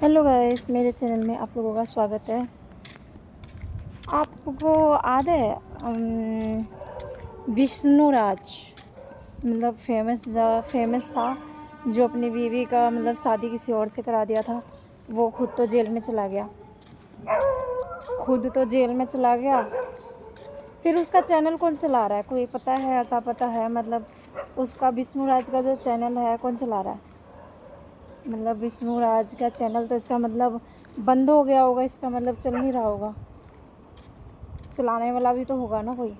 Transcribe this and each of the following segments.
Hello guys, मेरे channel में आप लोगों का स्वागत है। आपको याद है विष्णुराज मतलब फेमस था, जो अपनी बीवी का मतलब शादी किसी और से करा दिया था। वो खुद तो जेल में चला गया, फिर उसका चैनल कौन चला रहा है? कोई पता है? अता पता है? मतलब उसका विष्णुराज का जो चैनल है कौन चला रहा है? मतलब विष्णुराज का चैनल तो इसका मतलब बंद हो गया होगा, इसका मतलब चल नहीं रहा होगा। चलाने वाला भी तो होगा ना कोई,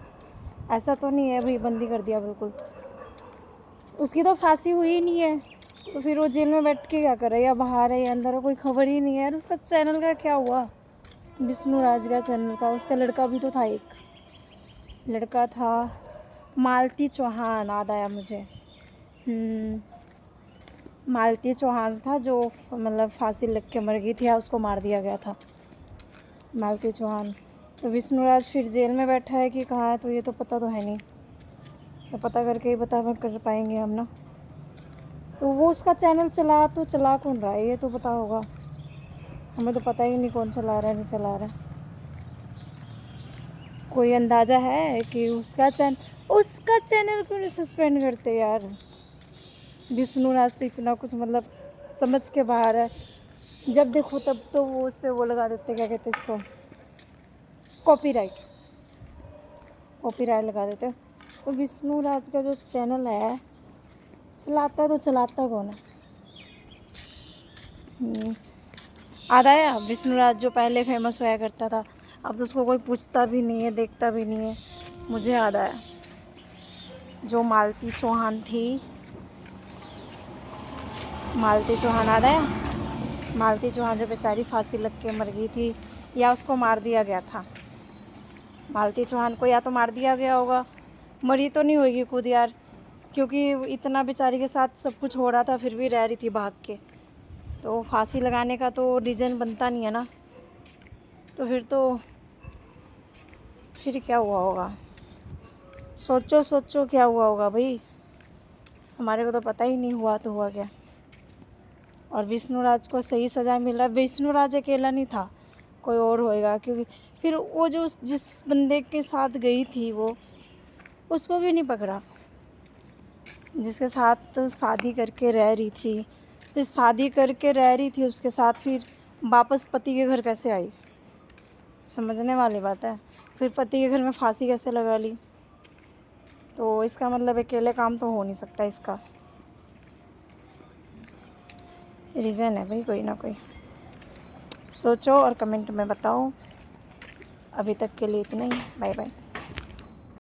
ऐसा तो नहीं है भाई बंदी कर दिया बिल्कुल। उसकी तो फांसी हुई ही नहीं है, तो फिर वो जेल में बैठ के क्या कर रहा है, या बाहर है या अंदर है, कोई खबर ही नहीं है। और उसका चैनल का क्या हुआ? विष्णुराज का चैनल का, उसका लड़का भी तो था, एक लड़का था मालती चौहान, याद आया मुझे। मालती चौहान था जो मतलब फांसी लग के मर गई थी, या उसको मार दिया गया था, मालती चौहान। तो विष्णुराज फिर जेल में बैठा है कि कहाँ है, तो ये तो पता तो है नहीं, तो पता करके ही बता कर पाएंगे हम ना। तो वो उसका चैनल चला कौन रहा है, ये तो पता होगा। हमें तो पता ही नहीं कौन चला रहा है, नहीं चला रहा है। कोई अंदाज़ा है कि उसका चैनल क्यों नहीं सस्पेंड करते यार? विष्णुराज तो इतना कुछ मतलब समझ के बाहर है, जब देखो तब तो वो उस पर वो लगा देते, क्या कहते हैं इसको, कॉपीराइट कॉपीराइट लगा देते। तो विष्णुराज का जो चैनल है चलाता कौन है? याद आया विष्णुराज जो पहले फेमस हुआ करता था, अब तो उसको कोई पूछता भी नहीं है, देखता भी नहीं है। मुझे याद आया जो मालती चौहान थी, मालती चौहान याद आया। मालती चौहान जो बेचारी फांसी लग के मर गई थी, या उसको मार दिया गया था। मालती चौहान को या तो मार दिया गया होगा, मरी तो नहीं होगी खुद यार, क्योंकि इतना बेचारी के साथ सब कुछ हो रहा था फिर भी रह रही थी भाग के, तो फांसी लगाने का तो रीज़न बनता नहीं है ना। तो फिर क्या हुआ होगा? सोचो क्या हुआ होगा भाई, हमारे को तो पता ही नहीं हुआ तो हुआ क्या। और विष्णुराज को सही सज़ा मिल रहा है। विष्णुराज अकेला नहीं था, कोई और होएगा, क्योंकि फिर वो जो जिस बंदे के साथ गई थी वो, उसको भी नहीं पकड़ा, जिसके साथ तो शादी करके रह रही थी। फिर शादी करके रह रही थी उसके साथ, फिर वापस पति के घर कैसे आई? समझने वाली बात है। फिर पति के घर में फांसी कैसे लगा ली? तो इसका मतलब अकेले काम तो हो नहीं सकता, इसका रीज़न है भाई कोई ना कोई। सोचो और कमेंट में बताओ। अभी तक के लिए इतना ही, बाय बाय।